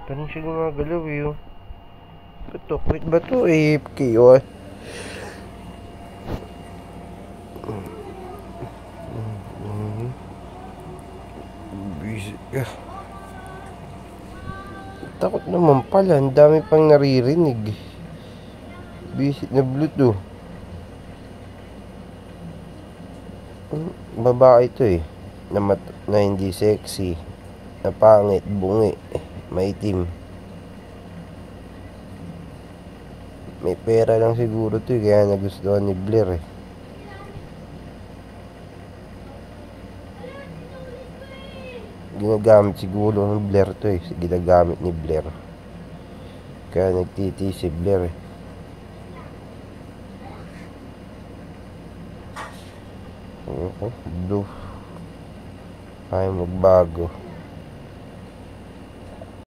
Pa rin siya gumagalaw eh. Oh. Ito, quit ba to? AFK oh. Busy ka. Takot naman pala. Ang dami pang naririnig. Busy na Bluetooth. Babae ito eh. Na hindi sexy. Na pangit, bungi. Maitim. May pera lang siguro to eh. Kaya nagustuhan ni Blair eh. Ginagamit siguro ng Blair to eh. Ginagamit ni Blair. Kaya nagtiti si Blair eh. Blue. Ayaw magbago.